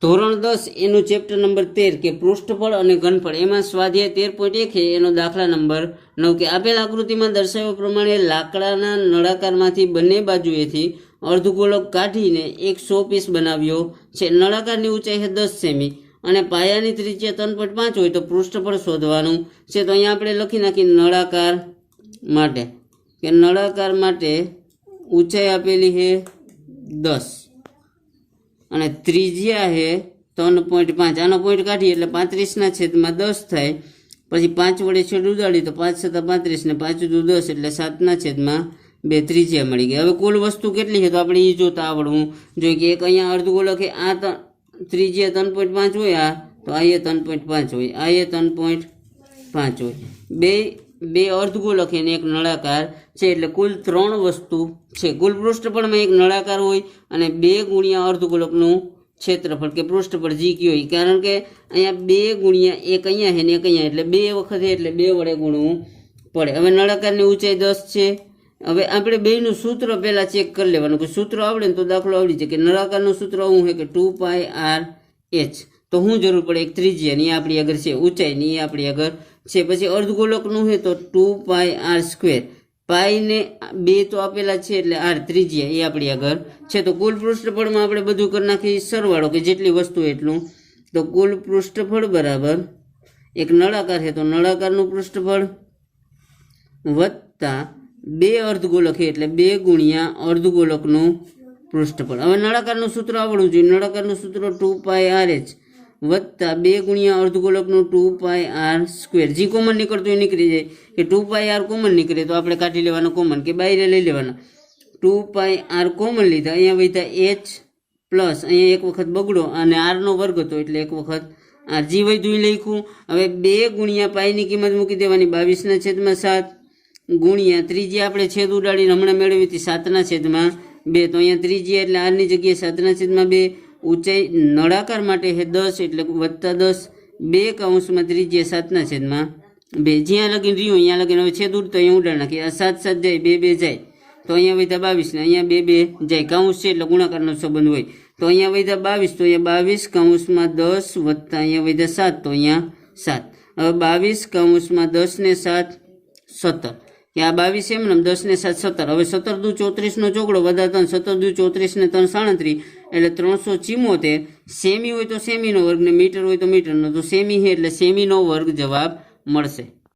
ધોરણ 10 એનું chapter number 13 કે પૃષ્ઠફળ અને ઘનફળ એમાં સ્વાધ્યાય 13.1 છે એનો દાખલા નંબર 9 કે આપેલ આકૃતિમાં દર્શાવ્યા પ્રમાણે લાકડાના નળાકારમાંથી બંને બાજુએથી અર્ધગોળક કાઢીને એક 100 પીસ બનાવ્યો છે. નળાકારની ઊંચાઈ છે 10 સેમી અને પાયાની ત્રિજ્યા 3.5 હોય તો પૃષ્ઠફળ શોધવાનું છે. તો અહીંયા આપણે લખી નાખી નળાકાર માટે કે નળાકાર માટે ઊંચાઈ આપેલી છે 10 અને ત્રિજ્યા છે 3.5. આનો પોઈન્ટ કાઢીએ એટલે 35/10 થાય. પછી 5 વડે છેદ ઉડાડી તો 5 × 35 ને 5 × 10 એટલે 7/2 ત્રિજ્યા મળી ગઈ. હવે કુલ વસ્તુ કેટલી છે તો આપણે એ જોતા આવડવું જોઈએ કે એક અહીંયા અર્ધગોળક છે, આ ત્રિજ્યા 3.5 હોય, આ તો આ એ 3.5 હોય, આ એ 3.5 હોય. બે અર્ધગોળક અને એક નળાકાર છે એટલે કુલ 3 વસ્તુ છે. કુલ પૃષ્ઠફળમાં એક નળાકાર હોય અને 2 ગુણ્યા અર્ધગોળકનું ક્ષેત્રફળ કે પૃષ્ઠફળ જી ક્યુ હોય, કારણ કે અહીંયા 2 ગુણ્યા એક અહીંયા છે ને એક અહીંયા એટલે 2 વખત એટલે 2 વડે ગુણવું પડે. હવે નળાકારની ઊંચાઈ 10 છે. હવે આપણે બેયનું સૂત્ર પહેલાં ચેક કરી લેવાનું કે સૂત્ર આવડે ને તો દાખલો આવડી જાય. કે નળાકારનું સૂત્ર શું છે કે 2πr/h. તો શું જરૂર પડે? એક ત્રિજ્યાની આપણી આગળ છે, ઊંચાઈની એ આપણી આગળ છે. પછી અર્ધગોળકનું છે તો 2πr². પાઈને 2 તો આપેલા છે એટલે r ત્રિજ્યા એ આપણી આગળ છે. તો કુલ પૃષ્ઠફળમાં આપણે બધું કરી નાખી સરવાળો કે જેટલી વસ્તુ એટલું. તો કુલ પૃષ્ઠફળ બરાબર એક નળાકાર છે તો નળાકારનું પૃષ્ઠફળ વત્તા 2 અર્ધગોળક એટલે 2 ગુણ્યા અર્ધગોળકનું પૃષ્ઠફળ. હવે નળાકારનું સૂત્ર આવડવું જોઈએ. નળાકારનું સૂત્ર 2πrh વત્તા 2 ગુણ્યા અર્ધગોળકનું 2πr². જે કોમન નીકળતું એ નીકળી જાય કે 2πr કોમન નીકળે તો આપણે કાઢી લેવાનો કોમન કે બાયરે લઈ લેવાના. 2πr કોમન લીધા, અહીંયા વધ્યા h પ્લસ અહીંયા એક વખત બગડો અને rનો વર્ગ હતો એટલે એક વખત r. જી વધ્યું લખ્યું. હવે 2 ગુણ્યા પાઈની કિંમત મૂકી દેવાની 22/7 ગુણ્યા ત્રિજ્યા આપણે છેદ ઉડાડીને હમણાં મેળવી હતી 7/2. તો અહીંયા ત્રિજ્યા એટલે આરની જગ્યાએ 7/2. ઊંચાઈ નળાકાર માટે છે 10 એટલે વત્તા 10. 2 કૌંસમાં ત્રિજ્યા 7/2. જ્યાં લગીને રહ્યું અહીંયા લગીને હવે છેદ ઉડતો અહીંયા ઉડાડ નાખીએ. આ 7 7 જાય, 2 2 જાય તો અહીંયા વધ્યા 22 ને અહીંયા 2 2 જાય. કૌંસ છે એટલે ગુણાકારનો સંબંધ હોય તો અહીંયા વધ્યા 22 તો અહીંયા 22 કૌંસમાં 10 વત્તા અહીંયા વધ્યા 7 તો અહીંયા 7. હવે 22 કૌંસમાં 10 ને 7 17 કે આ 22 એમ ને 10 ને 7 17. હવે 17 દુ 34 નો ચોકડો વધા 3 17 દુ 34 ને 3 37 એટલે 374. સેમી હોય તો સેમીનો વર્ગ ને મીટર હોય તો મીટરનો. તો સેમી છે એટલે સેમીનો વર્ગ જવાબ મળશે.